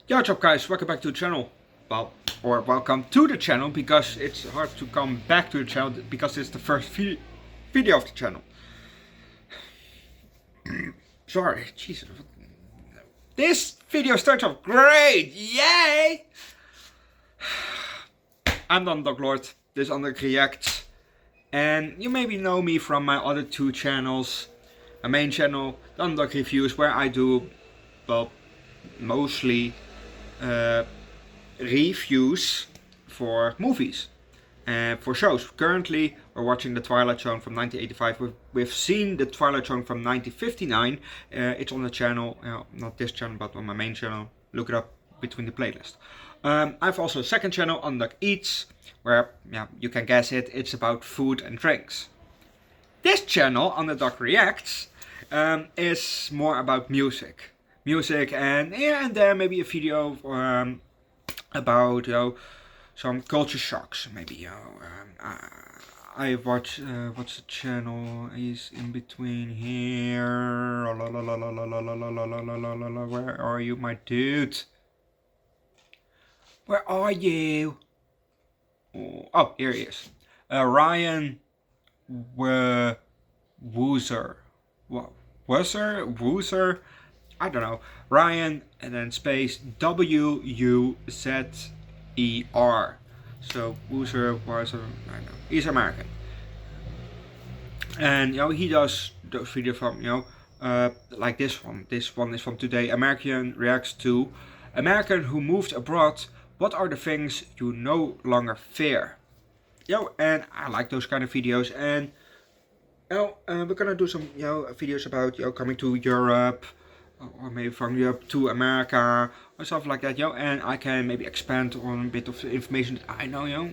Yo, what's up guys, welcome back to the channel. Well, or welcome to the channel, because it's hard to come back to the channel because it's the first video of the channel. Sorry, Jesus. This video starts off great, yay! I'm the Underdog Lord, this is Underdog Reacts. And you maybe know me from my other two channels. My main channel, the Underdog Reviews, where I do, well, mostly reviews for movies and for shows. Currently we're watching The Twilight Zone from 1985. We've seen The Twilight Zone from 1959. It's on the channel, not this channel but on my main channel. Look it up between the playlist. I've also a second channel, Underdog Eats, where you can guess it, it's about food and drinks. This channel, Underdog Reacts, is more about music and here and there maybe a video about some culture shocks. Maybe I watch what's the channel is in between here. Where are you, my dude? Where are you? Oh, here he is. Ryan Woozer. Woozer? I don't know. Ryan and then space W-U-Z-E-R. So Woozer was I don't know. He's American. And he does those videos from like this one. This one is from today. American reacts to American who moved abroad. What are the things you no longer fear? And I like those kind of videos. And we're gonna do some videos about coming to Europe, or maybe from Europe to America or stuff like that. And I can maybe expand on a bit of the information that I know.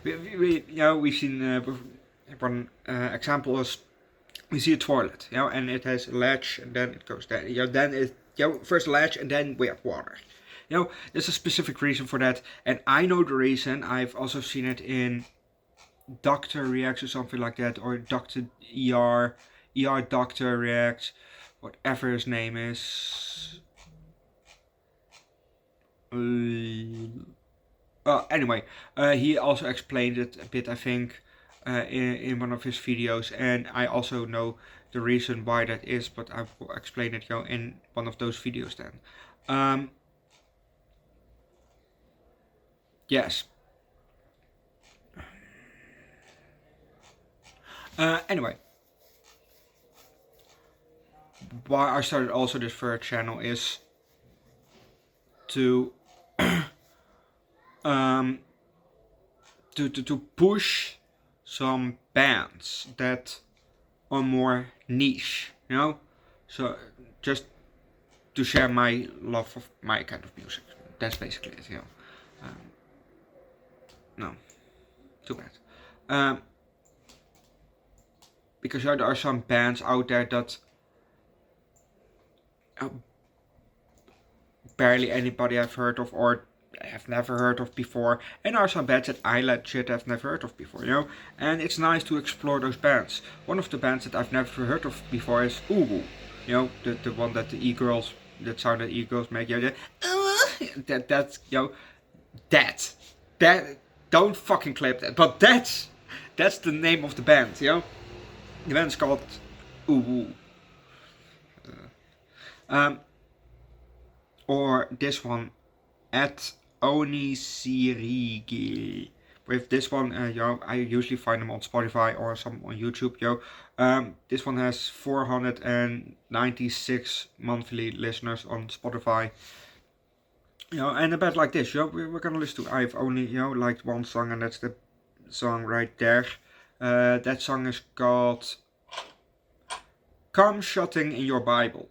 We've seen one example is we see a toilet, and it has a latch and then it goes down. Then it first latch and then we have water. There's a specific reason for that, and I know the reason. I've also seen it in Doctor Reacts or something like that, or Doctor ER Doctor Reacts, whatever his name is. Well, anyway, he also explained it a bit, I think, in one of his videos, and I also know the reason why that is, but I will explain it in one of those videos then. Yes. Anyway, why I started also this third channel is to to push some bands that are more niche, so just to share my love of my kind of music. That's basically it. No, too bad. Because there are some bands out there that barely anybody have heard of or have never heard of before, and there are some bands that I legit have never heard of before, and it's nice to explore those bands. One of the bands that I've never heard of before is Uwu, the one that the e-girls, that sound that e-girls make, that don't fucking clap that, but that's the name of the band, The band's called Uwu. Or this one, at Onisirigi. With this one, I usually find them on Spotify or some on YouTube, this one has 496 monthly listeners on Spotify. And a band like this, we're gonna listen to. I've only, liked one song, and that's the song right there. That song is called Come Shutting in Your Bible.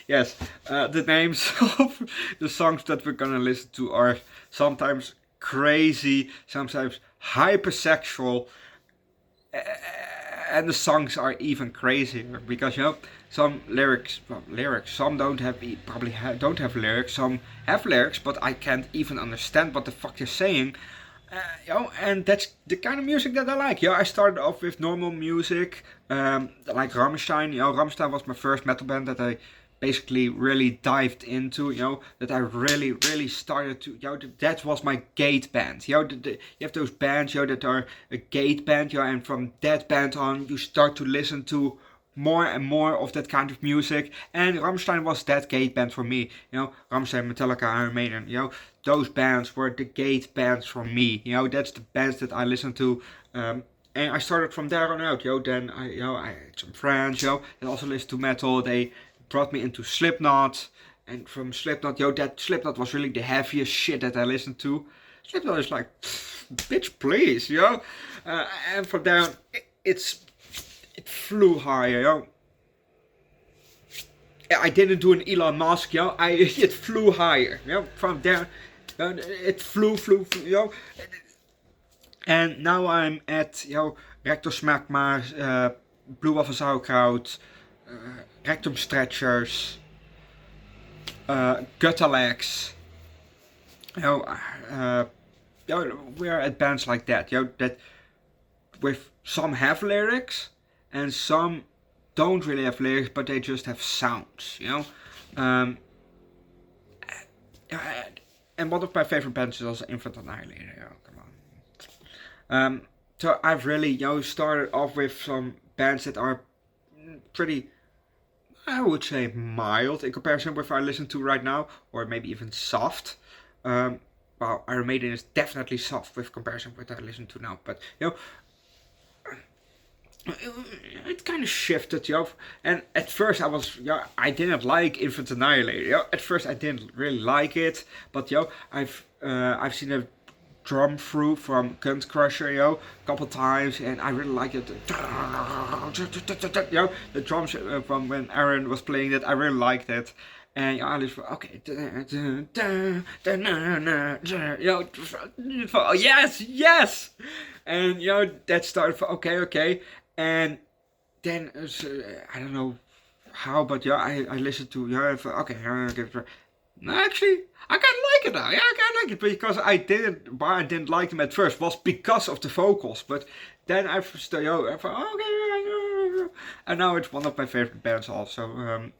Yes, the names of the songs that we're gonna listen to are sometimes crazy, sometimes hypersexual, and the songs are even crazier because some lyrics, some don't have, don't have lyrics, some have lyrics, but I can't even understand what the fuck they're saying. And that's the kind of music that I like. I started off with normal music, like Rammstein. Rammstein was my first metal band that I basically really dived into, that I really started to, that was my gate band. You have those bands, that are a gate band, and from that band on, you start to listen to more and more of that kind of music. And Rammstein was that gate band for me. Rammstein, Metallica, Iron Maiden, those bands were the gate bands for me. That's the bands that I listened to. And I started from there on out, Then I had some friends, that also listened to metal. They brought me into Slipknot, and from Slipknot, that Slipknot was really the heaviest shit that I listened to. Slipknot is like, bitch, please, and from there on, it flew higher, I didn't do an Elon Musk, it flew higher, from there, it flew, and now I'm at, Rector Smackma, Blue Waffle Sauerkraut, Rectum Stretchers, Guttalex, we're at bands like that, that with some have lyrics and some don't really have lyrics, but they just have sounds, and one of my favorite bands is also Infant Annihilator, come on. So I've really, started off with some bands that are pretty, I would say, mild in comparison with what I listen to right now, or maybe even soft. Well, Iron Maiden is definitely soft with comparison with what I listen to now, but it kind of shifted, and at first I didn't like Infant Annihilator, at first I didn't really like it, but I've seen a drum through from Cunt Crusher, a couple times, and I really like it. The drums from when Aaron was playing that, I really liked it. And I was okay, yes, and that started for okay, and then I don't know how, but I listened to okay, I'll give it a try. Actually, I kind of like it now. I kind of like it because why I didn't like them at first was because of the vocals. But then I thought, okay, and now it's one of my favorite bands also.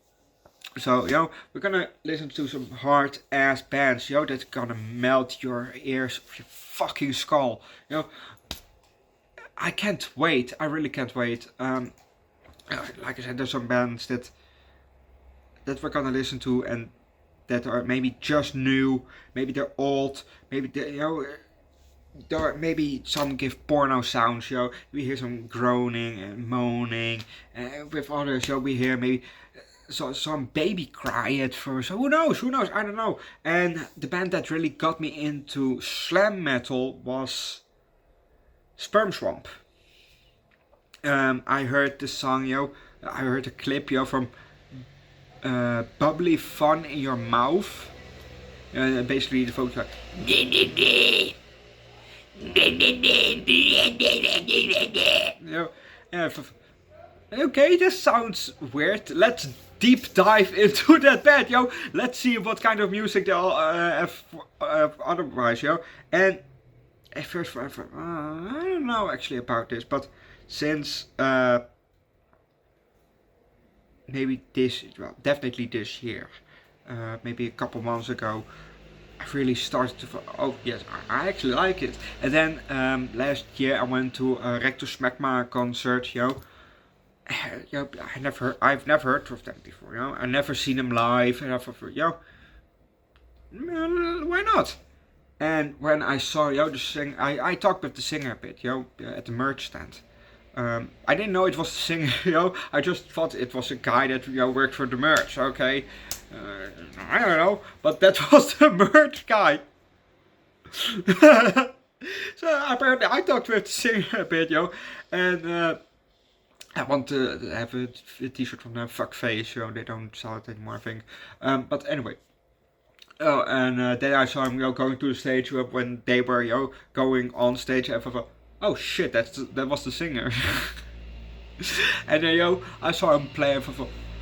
So we're gonna listen to some hard ass bands, that's gonna melt your ears of your fucking skull. I can't wait. I really can't wait. Like I said, there's some bands that we're gonna listen to and that are maybe just new, maybe they're old, maybe maybe some give porno sounds, we hear some groaning and moaning, and with others, we hear maybe some baby cry at first. So who knows, I don't know. And the band that really got me into slam metal was Sperm Swamp. I heard the song, I heard a clip, from Bubbly Fun in Your Mouth. Basically the folks like, okay, this sounds weird. Let's deep dive into that band, Let's see what kind of music they'll have otherwise, And at first, I don't know actually about this, but since maybe definitely this year, maybe a couple months ago, I really started to, oh yes, I actually like it. And then last year I went to a Rector Smegma concert, I've never heard of them before, I never seen them live, and I thought, why not? And when I saw, the singer, I talked with the singer a bit, at the merch stand. I didn't know it was the singer, I just thought it was a guy that, worked for the merch, okay. I don't know, but that was the merch guy. So apparently I talked with the singer a bit, and I want to have a t-shirt from them, Fuckface, they don't sell it anymore, I think. But anyway. Oh, and then I saw him, going to the stage when they were, going on stage, and I thought, oh shit, that was the singer. And then, I saw him play, and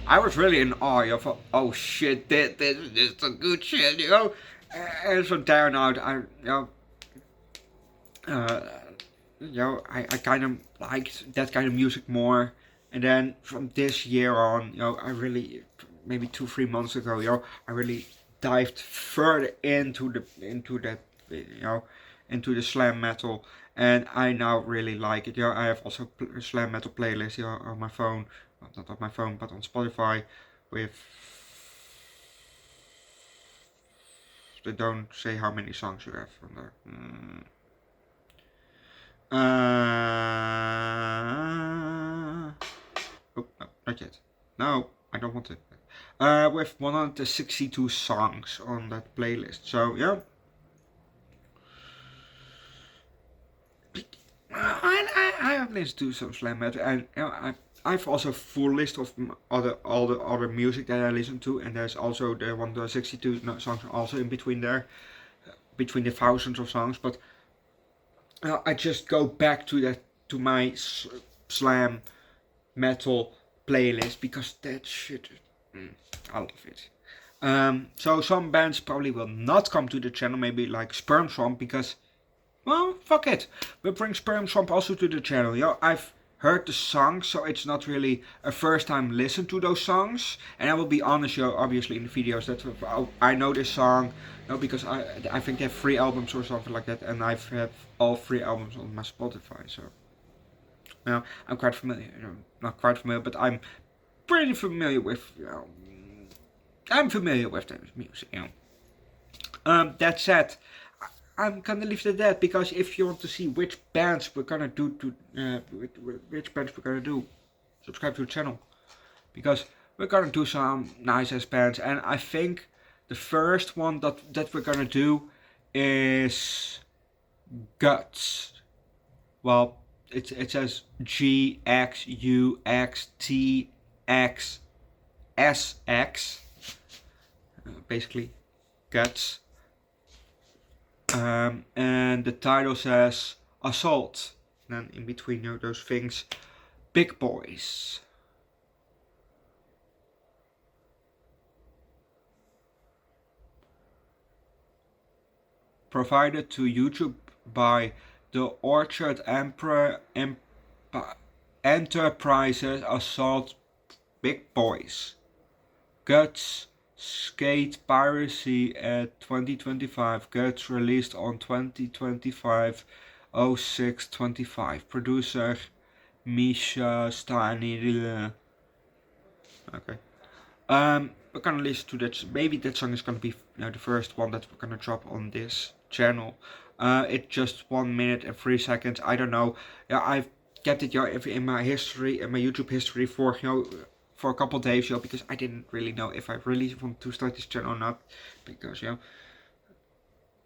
I was really in awe, I thought, oh shit, this is some good shit, And from there on out, I kind of liked that kind of music more. And then from this year on, I really maybe 2-3 months ago, I really dived further into that, into the slam metal, and I now really like it. I have also a slam metal playlist, on my phone, well, not on my phone, but on Spotify, with, they don't say how many songs you have from there. Oh, no, not yet. No, I don't want it. With 162 songs on that playlist. So yeah, I have listened to some slam metal, and I've also a full list of all the other music that I listen to, and there's also the 162 songs also in between there, between the thousands of songs. But I just go back to my slam metal playlist because that shit, I love it. So some bands probably will not come to the channel, maybe like Sperm Swamp, because, well, fuck it, we'll bring Sperm Swamp also to the channel. I've heard the songs, so it's not really a first time listen to those songs. And I will be honest, obviously in the videos that I know this song, because I think they have 3 albums or something like that, and I've had all 3 albums on my Spotify, so I'm quite familiar, not quite familiar, but I'm pretty familiar with, I'm familiar with the music, That said, I'm gonna leave it at that, because if you want to see which bands we're gonna do, subscribe to the channel, because we're gonna do some nice ass bands, and I think the first one that we're gonna do is Guts. Well, it says GXUXTXSX, basically Guts. And the title says Assault, and then in between those things, Big Boys. Provided to YouTube by the Orchard Enterprises. Assault, Big Boys. Guts, Skate Piracy at 2025. Guts released on 2025/06/25. Producer Misha Stani. Okay. We're gonna listen to that. Maybe that song is gonna be the first one that we're gonna drop on this channel. It's just 1 minute and 3 seconds. I don't know. I've kept it in my history, in my YouTube history for for a couple days, because I didn't really know if I really want to start this channel or not, because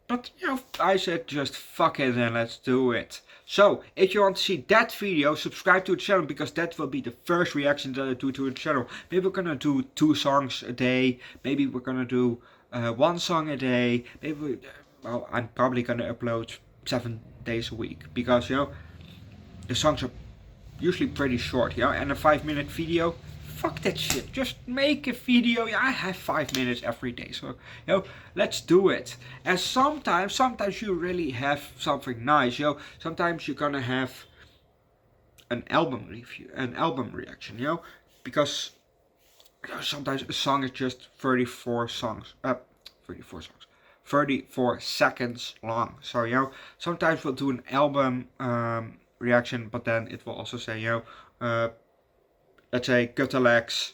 but I said just fuck it and let's do it. So if you want to see that video, subscribe to the channel, because that will be the first reaction that I do to the channel. Maybe we're gonna do 2 songs a day, maybe we're gonna do 1 song a day, maybe well, I'm probably gonna upload 7 days a week, because the songs are usually pretty short, and a 5-minute video, fuck that shit, just make a video. I have 5 minutes every day, so let's do it. And sometimes you really have something nice, sometimes you're gonna have an album review, an album reaction, because sometimes a song is just 34 seconds long. So sometimes we'll do an album reaction, but then it will also say let's say Gutalex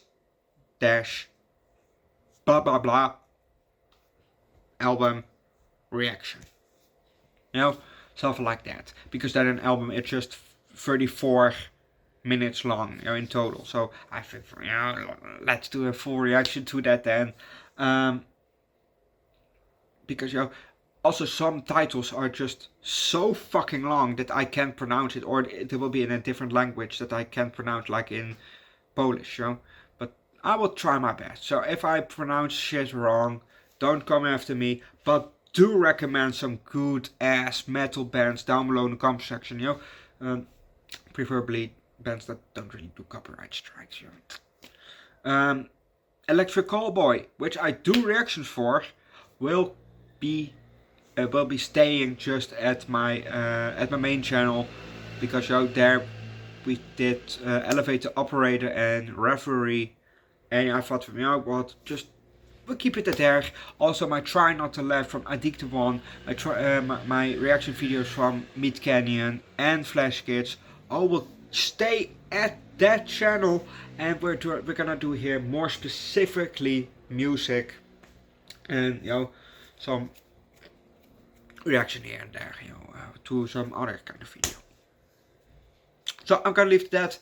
dash blah blah blah album reaction, something like that, because then an album it's just 34 minutes long, in total. So I think let's do a full reaction to that then, because also some titles are just so fucking long that I can't pronounce it, or it will be in a different language that I can't pronounce, like in Polish, but I will try my best. So if I pronounce shit wrong, don't come after me, but do recommend some good ass metal bands down below in the comment section, preferably bands that don't really do copyright strikes, Electric Callboy, which I do reactions for, will be staying just at my main channel, because there we did Elevator Operator and Reverie, and I thought, you know what, just we'll keep it at there. Also, my Try Not to Laugh from Addicted One, my reaction videos from Meat Canyon and Flash Kids, all will stay at that channel, and we're gonna do here more specifically music and some reaction here and there, to some other kind of video. So I'm gonna leave that.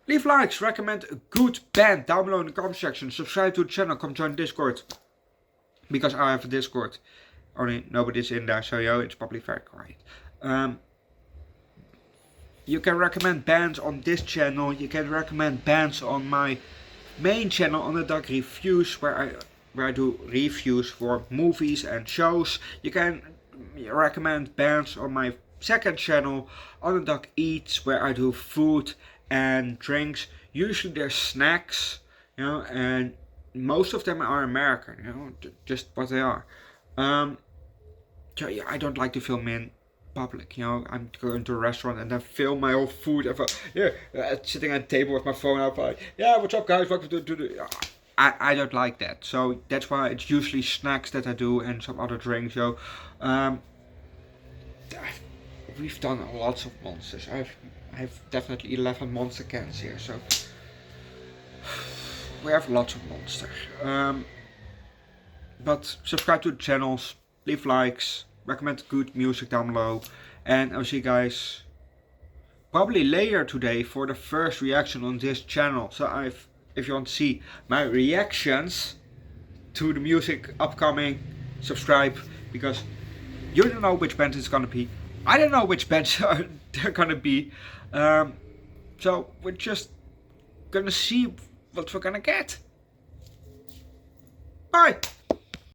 Leave likes, recommend a good band down below in the comment section, subscribe to the channel, come join Discord, because I have a Discord, only nobody's in there, so it's probably very quiet. You can recommend bands on this channel, you can recommend bands on my main channel, Underdog Reviews, where I do reviews for movies and shows. You can recommend bands on my second channel, Underdog Eats, where I do food and drinks. Usually they're snacks, and most of them are American, just what they are. So yeah, I don't like to film in public, I'm going to a restaurant and then film my own food. Sitting at the table with my phone up, like, yeah, what's up guys, welcome to the... I don't like that, so that's why it's usually snacks that I do and some other drinks. We've done lots of monsters. I have definitely 11 monster cans here, so we have lots of monsters. But subscribe to the channels, leave likes, recommend good music down below, and I'll see you guys probably later today for the first reaction on this channel. So if you want to see my reactions to the music upcoming, subscribe, because you don't know which band it's gonna be. I don't know which bands they're gonna be. So we're just gonna see what we're gonna get. Bye!